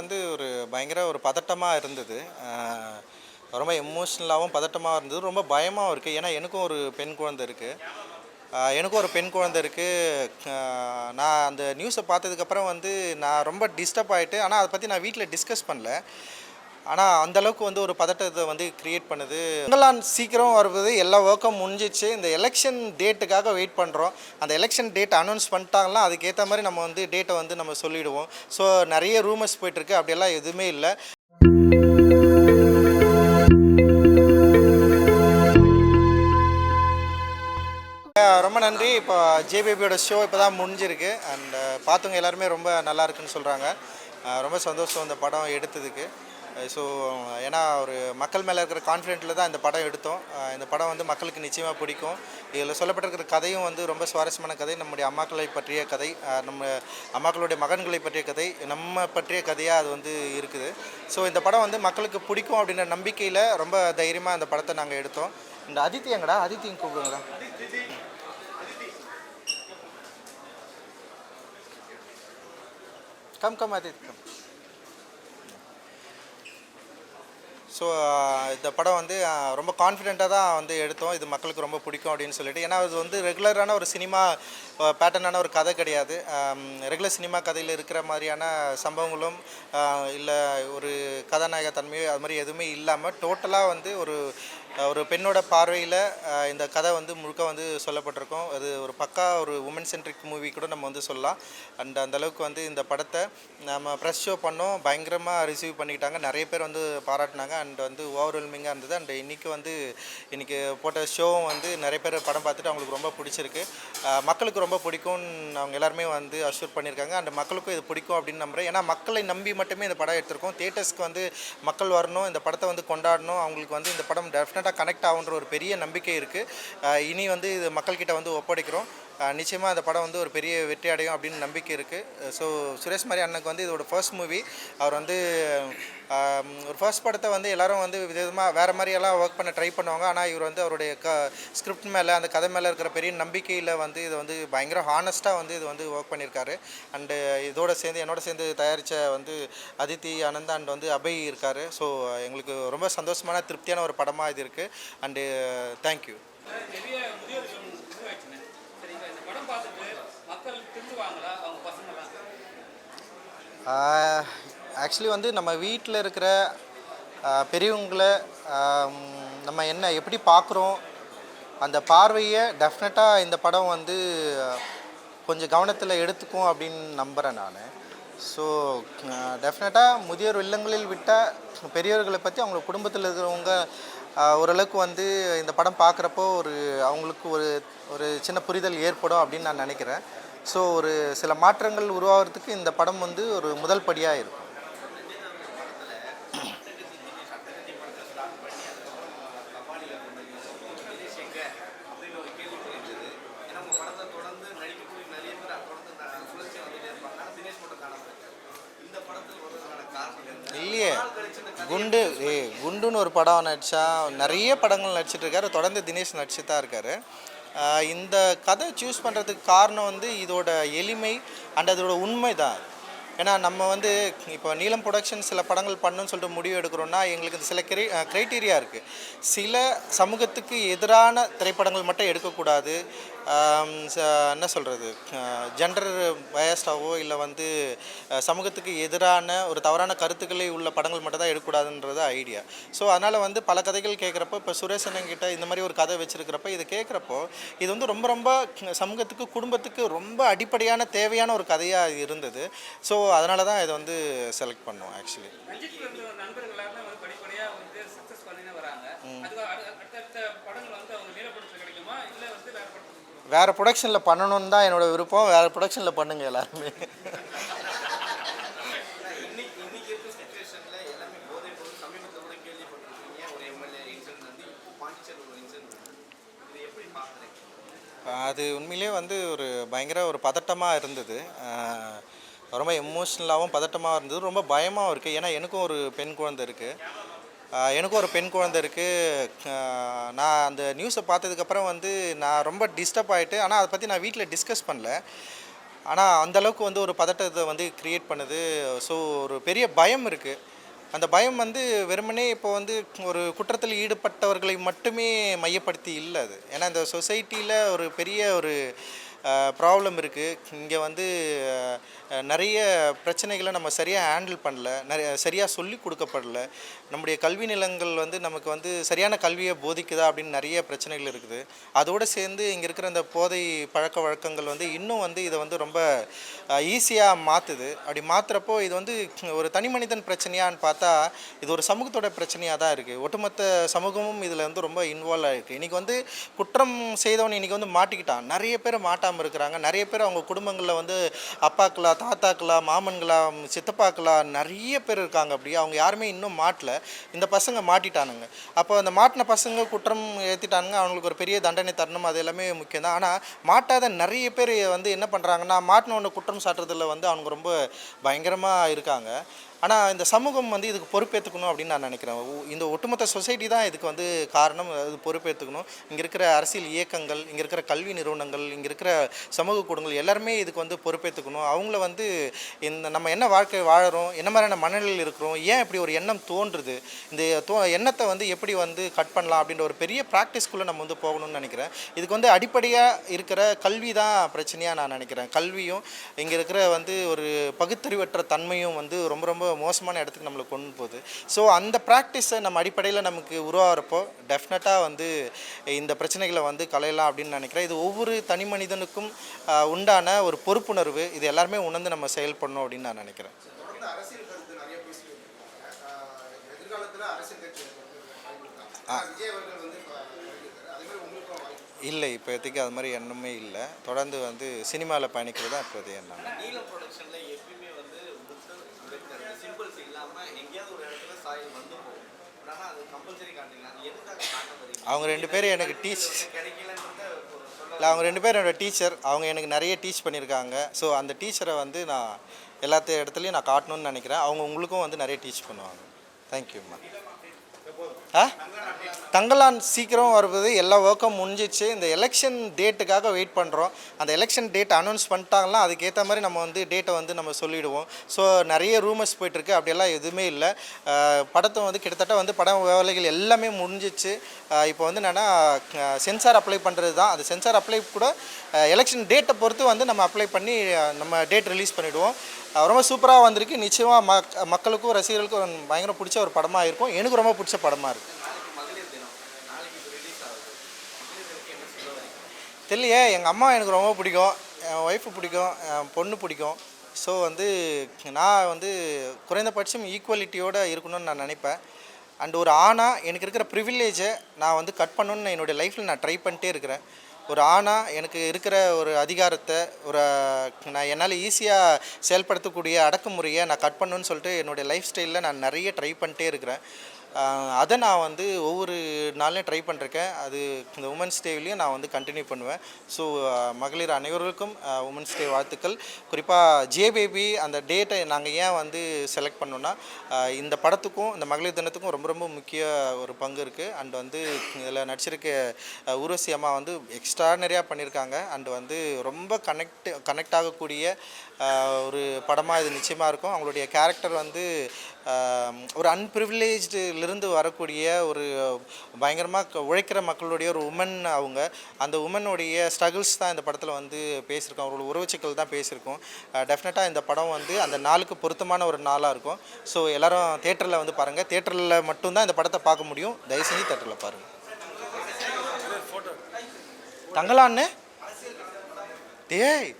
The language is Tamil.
வந்து ஒரு பயங்கர ஒரு பதட்டமா இருந்தது. ரொம்ப எமோஷ்னலாவும் பதட்டமா இருந்தது. ரொம்ப பயமாவும் இருக்கு. ஏன்னா எனக்கும் ஒரு பெண் குழந்தை இருக்கு. எனக்கும் ஒரு பெண் குழந்தை இருக்கு. நான் அந்த நியூஸ பார்த்ததுக்கப்புறம் வந்து நான் ரொம்ப டிஸ்டர்ப் ஆயிட்டு, ஆனா அத பத்தி நான் வீட்ல டிஸ்கஸ் பண்ணல. ஆனா அந்த அளவுக்கு வந்து ஒரு பதட்டத்த வந்து கிரியேட் பண்ணுது. பொங்கலான் சீக்கிரம் வருவது எல்லா வொர்க்கும் முடிஞ்சிச்சு. இந்த எலெக்ஷன் டேட்டுக்காக வெயிட் பண்றோம். அந்த எலெக்ஷன் டேட் அனௌன்ஸ் பண்ணிட்டாங்கன்னா, அதுக்கேத்த மாரி நம்ம வந்து டேட்ட வந்து நம்ம சொல்லிடுவோம். ஸோ நெறைய ரூமர்ஸ் போயிட்டுருக்கு. அப்படியெல்லாம் எதுவுமே இல்ல. ரொம்ப நன்றி. இப்போ ஜேபிபியோட ஷோ இப்போ தான் முடிஞ்சிருக்கு. பார்த்தவங்க எல்லாருமே ரொம்ப நல்லா இருக்குன்னு சொல்கிறாங்க. ரொம்ப சந்தோஷம் இந்த படம் எடுத்ததுக்கு. ஸோ ஏன்னா ஒரு மக்கள் மேலே இருக்கிற கான்ஃபிடென்ட்டில் தான் இந்த படம் எடுத்தோம். இந்த படம் வந்து மக்களுக்கு நிச்சயமாக பிடிக்கும். இதில் சொல்லப்பட்டிருக்கிற கதையும் வந்து ரொம்ப சுவாரஸ்யமான கதை. நம்முடைய அம்மாக்களை பற்றிய கதை, நம்ம அம்மாக்களுடைய மகன்களை பற்றிய கதை, நம்ம பற்றிய கதையாக அது வந்து இருக்குது. ஸோ இந்த படம் வந்து மக்களுக்கு பிடிக்கும் அப்படின்ற நம்பிக்கையில் ரொம்ப தைரியமாக இந்த படத்தை நாங்கள் எடுத்தோம். இந்த அதித்தி எங்கடா? அதித்தியும் கூப்பிடுங்களா? Come Aditi come. ஸோ இந்த படம் வந்து ரொம்ப கான்ஃபிடென்ட்டாக தான் வந்து எடுத்தோம். இது மக்களுக்கு ரொம்ப பிடிக்கும் அப்படின்னு சொல்லிட்டு. ஏன்னா அது வந்து ரெகுலரான ஒரு சினிமா பேட்டர்னான ஒரு கதை கிடையாது. ரெகுலர் சினிமா கதையில் இருக்கிற மாதிரியான சம்பவங்களும் இல்லை ஒரு கதாநாயக தன்மையோ அது மாதிரி எதுவுமே இல்லாமல் டோட்டலாக வந்து ஒரு ஒரு பெண்ணோட பார்வையில் இந்த கதை வந்து முழுக்க வந்து சொல்லப்பட்டிருக்கும். அது ஒரு பக்கா ஒரு உமன் சென்ட்ரிக் மூவி கூட நம்ம வந்து சொல்லலாம். அந்தளவுக்கு வந்து இந்த படத்தை நம்ம ப்ரெஸ் ஷோ பண்ணோம். பயங்கரமாக ரிசீவ் பண்ணிக்கிட்டாங்க. நிறைய பேர் வந்து பாராட்டினாங்க. வந்து ஓவர்வெல்மிங்காக இருந்தது. இன்றைக்கி போட்ட ஷோவும் வந்து நிறைய பேர் படம் பார்த்துட்டு அவங்களுக்கு ரொம்ப பிடிச்சிருக்கு. மக்களுக்கு ரொம்ப பிடிக்கும்னு அவங்க எல்லாருமே வந்து அஷ்யூர் பண்ணியிருக்காங்க. மக்களுக்கும் இது பிடிக்கும் அப்படின்னு நம்புகிறேன். ஏன்னா மக்களை நம்பி மட்டுமே இந்த படம் எடுத்திருக்கோம். தியேட்டர்ஸ்க்கு வந்து மக்கள் வரணும், இந்த படத்தை வந்து கொண்டாடணும். அவங்களுக்கு வந்து இந்த படம் டெஃபினட்டாக கனெக்ட் ஆகுன்ற ஒரு பெரிய நம்பிக்கை இருக்குது. இனி வந்து இது மக்கள்கிட்ட வந்து ஒப்படைக்கிறோம். நிச்சயமாக அந்த படம் வந்து ஒரு பெரிய வெற்றி அடையும் அப்படின்னு நம்பிக்கை இருக்குது. ஸோ சுரேஷ் மாரி அண்ணனுக்கு வந்து இதோட ஃபர்ஸ்ட் மூவி. அவர் வந்து ஒரு ஃபர்ஸ்ட் படத்தை வந்து எல்லோரும் வந்து விதமாக வேறு மாதிரியெல்லாம் ஒர்க் பண்ண ட்ரை பண்ணுவாங்க. ஆனால் இவர் வந்து அவருடைய ஸ்கிரிப்ட் மேலே, அந்த கதை மேலே இருக்கிற பெரிய நம்பிக்கையில் வந்து இதை வந்து பயங்கர ஹானஸ்ட்டாக வந்து இது வந்து ஒர்க் பண்ணியிருக்காரு. இதோட சேர்ந்து என்னோட சேர்ந்து தயாரித்த வந்து அதித்தி, அனந்தா வந்து அபய் இருக்கார். ஸோ எங்களுக்கு ரொம்ப சந்தோஷமான திருப்தியான ஒரு படமாக இது இருக்குது. தேங்க்யூ. ஆக்சுவலி வந்து நம்ம வீட்டில் இருக்கிற பெரியவங்களை நம்ம என்ன எப்படி பார்க்குறோம், அந்த பார்வையை டெஃபினட்டாக இந்த படம் வந்து கொஞ்சம் கவனத்தில் எடுத்துக்கும் அப்படின்னு நம்புகிறேன் நான். ஸோ டெஃபினட்டாக முதியோர் இல்லங்களில் விட்ட பெரியவர்களை பற்றி அவங்க குடும்பத்தில் இருக்கிறவங்க ஓரளவுக்கு வந்து இந்த படம் பார்க்குறப்போ அவங்களுக்கு ஒரு சின்ன புரிதல் ஏற்படும் அப்படின்னு நான் நினைக்கிறேன். ஸோ ஒரு சில மாற்றங்கள் உருவாகிறதுக்கு இந்த படம் வந்து ஒரு முதல் படியாக இருக்கும். இல்லையே, குண்டுன்னு ஒரு படம் நடித்தா நிறைய படங்கள் நடிச்சிட்ருக்காரு. தொடர்ந்து தினேஷ் நடிச்சு தான் இருக்கார். இந்த கதை சூஸ் பண்ணுறதுக்கு காரணம் வந்து இதோட எளிமை அதோட உண்மை தான். ஏன்னா நம்ம வந்து இப்போ நீலம் ப்ரொடக்ஷன் சில படங்கள் பண்ணணும்னு சொல்லிட்டு முடிவு எடுக்கிறோன்னா எங்களுக்கு சில க்ரைட்டீரியா இருக்குது. சில சமூகத்துக்கு எதிரான திரைப்படங்கள் மட்டும் எடுக்கக்கூடாது. என்ன சொல்கிறது, ஜெண்டர் பயஸ்டாவோ இல்லை வந்து சமூகத்துக்கு எதிரான ஒரு தவறான கருத்துக்களை உள்ள படங்கள் மட்டும் தான் எடுக்கக்கூடாதுன்றது ஐடியா. ஸோ அதனால் வந்து பல கதைகள் கேட்குறப்போ இப்போ சுரேஷ் அண்ணன்கிட்ட இந்த மாதிரி ஒரு கதை வச்சுருக்கிறப்ப இது கேட்குறப்போ இது வந்து ரொம்ப ரொம்ப சமூகத்துக்கு குடும்பத்துக்கு ரொம்ப அடிப்படையான தேவையான ஒரு கதையாக இருந்தது. ஸோ அதனால தான் இதை வந்து செலக்ட் பண்ணோம். ஆக்சுவலி வேறு ப்ரொடக்ஷனில் பண்ணணுன்னு தான் என்னோடய விருப்பம். வேறு ப்ரொடக்ஷனில் பண்ணுங்க எல்லாருமே. அது உண்மையிலே வந்து ஒரு பயங்கர ஒரு பதட்டமாக இருந்தது. ரொம்ப எமோஷ்னலாகவும் பதட்டமாக இருந்தது. ரொம்ப பயமாகவும் இருக்குது. ஏன்னா எனக்கும் ஒரு பெண் குழந்தை இருக்குது. நான் அந்த நியூஸை பார்த்ததுக்கப்புறம் வந்து நான் ரொம்ப டிஸ்டர்ப் ஆகிட்டு, ஆனால் அதை பற்றி நான் வீட்டில் டிஸ்கஸ் பண்ணல. ஆனால் அந்தளவுக்கு வந்து ஒரு பதட்டத்தை வந்து க்ரியேட் பண்ணுது. ஸோ ஒரு பெரிய பயம் இருக்குது. அந்த பயம் வந்து வெறுமனே இப்போ வந்து ஒரு குற்றத்தில் ஈடுபட்டவர்களை மட்டுமே மையப்படுத்தி இல்லை அது. ஏன்னா இந்த சொசைட்டியில் ஒரு பெரிய ஒரு ப்ராப்ளம் இருக்குது. இங்கே வந்து நிறைய பிரச்சனைகளை நம்ம சரியாக ஹேண்டில் பண்ணல, சரியாக சொல்லி கொடுக்கப்படல. நம்முடைய கல்வி நிலங்கள் வந்து நமக்கு வந்து சரியான கல்வியை போதிக்குதா அப்படின்னு நிறைய பிரச்சனைகள் இருக்குது. அதோடு சேர்ந்து இங்கே இருக்கிற இந்த போதை பழக்க வழக்கங்கள் வந்து இன்னும் வந்து இதை வந்து ரொம்ப ஈஸியாக மாற்றுது. அப்படி மாற்றுறப்போ இது வந்து ஒரு தனி மனிதன் பிரச்சனையான்னு பார்த்தா இது ஒரு சமூகத்தோட பிரச்சனையாக தான் இருக்குது. ஒட்டுமொத்த சமூகமும் இதில் வந்து ரொம்ப இன்வால்வ் ஆகிருக்கு. இன்றைக்கி வந்து குற்றம் செய்தவன் இன்றைக்கி வந்து மாட்டிக்கிட்டான். நிறைய பேர் மாட்டாமல் இருக்கிறாங்க. நிறைய பேர் அவங்க குடும்பங்களில் வந்து அப்பாக்களா, தாத்தாக்களா, மாமன்களா, சித்தப்பாக்களா நிறைய பேர் இருக்காங்க. அப்படி அவங்க யாருமே இன்னும் மாட்டல. இந்த பசங்க மாட்டிட்டானுங்க. அப்போ அந்த மாட்டின பசங்க குற்றம் ஏற்றிட்டானுங்க. அவங்களுக்கு ஒரு பெரிய தண்டனை தரணும், அது எல்லாமே முக்கியம் தான். ஆனால் மாட்டாத நிறைய பேர் வந்து என்ன பண்ணுறாங்கன்னா, மாட்டினவனை குற்றம் சாட்டுறதுல வந்து அவங்க ரொம்ப பயங்கரமாக இருக்காங்க. ஆனால் இந்த சமூகம் வந்து இதுக்கு பொறுப்பேற்றுக்கணும் அப்படின்னு நான் நினைக்கிறேன். இந்த ஒட்டுமொத்த சொசைட்டி தான் இதுக்கு வந்து காரணம். அது பொறுப்பேற்றுக்கணும். இங்கே இருக்கிற அரசியல் இயக்கங்கள், இங்கே இருக்கிற கல்வி நிறுவனங்கள், இங்கே இருக்கிற சமூக கூடங்கள் எல்லாருமே இதுக்கு வந்து பொறுப்பேற்றுக்கணும். அவங்கள வந்து இந்த நம்ம என்ன வாழ்க்கை வாழறோம், என்ன மாதிரியான மனநிலையில் இருக்கிறோம், ஏன் இப்படி ஒரு எண்ணம் தோன்றுது, இந்த எண்ணத்தை வந்து எப்படி வந்து கட் பண்ணலாம் அப்படின்ற ஒரு பெரிய ப்ராக்டிஸ்குள்ளே நம்ம வந்து போகணும்னு நினைக்கிறேன். இதுக்கு வந்து அடிப்படையாக இருக்கிற கல்வி தான் பிரச்சனையாக நான் நினைக்கிறேன். கல்வியும் இங்கே இருக்கிற வந்து ஒரு பகுத்தறிவற்ற தன்மையும் வந்து ரொம்ப ரொம்ப மோசமான இடத்துக்கு நம்மளை கொண்டு போகுது. ஸோ அந்த ப்ராக்டிஸை நம்ம அடிப்படையில் நமக்கு உருவாகிறப்போ டெஃபினட்டாக வந்து இந்த பிரச்சனைகளை வந்து களையலாம் அப்படின்னு நினைக்கிறேன். இது ஒவ்வொரு தனி மனிதனுக்கும் உண்டான ஒரு பொறுப்புணர்வு. இது எல்லாருமே உணர்ந்து நம்ம செயல்படணும் அப்படின்னு நான் நினைக்கிறேன். இல்லை, இப்போதைக்கு அது மாதிரி எண்ணமே இல்லை. தொடர்ந்து வந்து சினிமாவில் பயணிக்கிறது தான் இப்போதைய எண்ணம். அவங்க 2 பேரும் எனக்கு அவங்க 2 பேரும் என்னோடய டீச்சர். அவங்க எனக்கு நிறைய டீச் பண்ணியிருக்காங்க. ஸோ அந்த டீச்சரை வந்து நான் எல்லாத்த இடத்துலையும் நான் காட்டணும்னு நினைக்கிறேன். அவங்க உங்களுக்கும் வந்து நிறைய டீச் பண்ணுவாங்க. தேங்க்யூம்மா. தங்கலான் சீக்கிரம் வருவது, எல்லா ஒர்க்கும் முடிஞ்சிச்சு. இந்த எலெக்ஷன் டேட்டுக்காக வெயிட் பண்ணுறோம். அந்த எலெக்ஷன் டேட் அனௌன்ஸ் பண்ணிட்டாங்கன்னா அதுக்கேற்ற மாதிரி நம்ம வந்து டேட்டை வந்து நம்ம சொல்லிவிடுவோம். ஸோ நிறைய ரூமர்ஸ் போயிட்டுருக்கு. அப்படியெல்லாம் எதுவுமே இல்லை. படத்தை வந்து கிட்டத்தட்ட வந்து படம் வேலைகள் எல்லாமே முடிஞ்சிச்சு. இப்போ வந்து என்னென்னா சென்சார் அப்ளை பண்ணுறது தான். அது சென்சார் அப்ளை கூட எலெக்ஷன் டேட்டை பொறுத்து வந்து நம்ம அப்ளை பண்ணி நம்ம டேட் ரிலீஸ் பண்ணிவிடுவோம். ரொம்ப சூப்பராக வந்திருக்கு. நிச்சயமாக மக்களுக்கும் ரசிகர்களுக்கும் பயங்கர பிடிச்ச ஒரு படமாக இருக்கும். எனக்கு ரொம்ப பிடிச்ச படமாக இருக்குது. தெரியலையே, எங்கள் அம்மா எனக்கு ரொம்ப பிடிக்கும், என் ஒய்ஃபு பிடிக்கும், என் பொண்ணு பிடிக்கும். ஸோ வந்து நான் வந்து குறைந்தபட்சம் ஈக்குவலிட்டியோடு இருக்கணும்னு நான் நினைப்பேன். அண்ட் ஒரு ஆணாக எனக்கு இருக்கிற ப்ரிவிலேஜை நான் வந்து கட் பண்ணணுன்னு என்னுடைய லைஃப்பில் நான் ட்ரை பண்ணிட்டே இருக்கிறேன். ஒரு ஆணாக எனக்கு இருக்கிற ஒரு அதிகாரத்தை நான் என்னால் ஈஸியாக செயல்படுத்தக்கூடிய அடக்குமுறையை நான் கட் பண்ணணுன்னு சொல்லிட்டு என்னுடைய லைஃப் ஸ்டைலில் நான் நிறைய ட்ரை பண்ணிட்டே இருக்கிறேன். அதை நான் வந்து ஒவ்வொரு நாளையும் ட்ரை பண்ணிருக்கேன். அது இந்த உமன்ஸ் டேவிலையும் நான் வந்து கண்டினியூ பண்ணுவேன். ஸோ மகளிர் அனைவருக்கும் உமன்ஸ் டே வாழ்த்துக்கள். குறிப்பாக பேபி அந்த டேட்டை நாங்கள் ஏன் வந்து செலக்ட் பண்ணோன்னா, இந்த படத்துக்கும் இந்த மகளிர் தினத்துக்கும் ரொம்ப ரொம்ப முக்கிய ஒரு பங்கு இருக்குது. அண்ட் வந்து இதில் நடிச்சிருக்க ஊர்வசி அம்மா வந்து எக்ஸ்ட்ரானரியாக பண்ணியிருக்காங்க. அண்ட் வந்து ரொம்ப கனெக்ட் ஆகக்கூடிய ஒரு படமாக இது நிச்சயமாக இருக்கும். அவங்களுடைய கேரக்டர் வந்து ஒரு அன்பிரிவிலேஜ்டிலிருந்து வரக்கூடிய ஒரு பயங்கரமாக உழைக்கிற மக்களுடைய ஒரு உமன். அவங்க அந்த உமனுடைய ஸ்ட்ரகிள்ஸ் தான் இந்த படத்தில் வந்து பேசியிருக்கோம். அவங்களோட உறவுச்சிக்கல் தான் பேசியிருக்கோம். டெஃபினட்டாக இந்த படம் வந்து அந்த நாளுக்கு பொருத்தமான ஒரு நாளாக இருக்கும். ஸோ எல்லோரும் தேட்டரில் வந்து பாருங்கள். தேட்டரில் மட்டும்தான் இந்த படத்தை பார்க்க முடியும். தயவு செஞ்சு தேட்டரில் பாருங்கள். தங்கலான்னு டேய்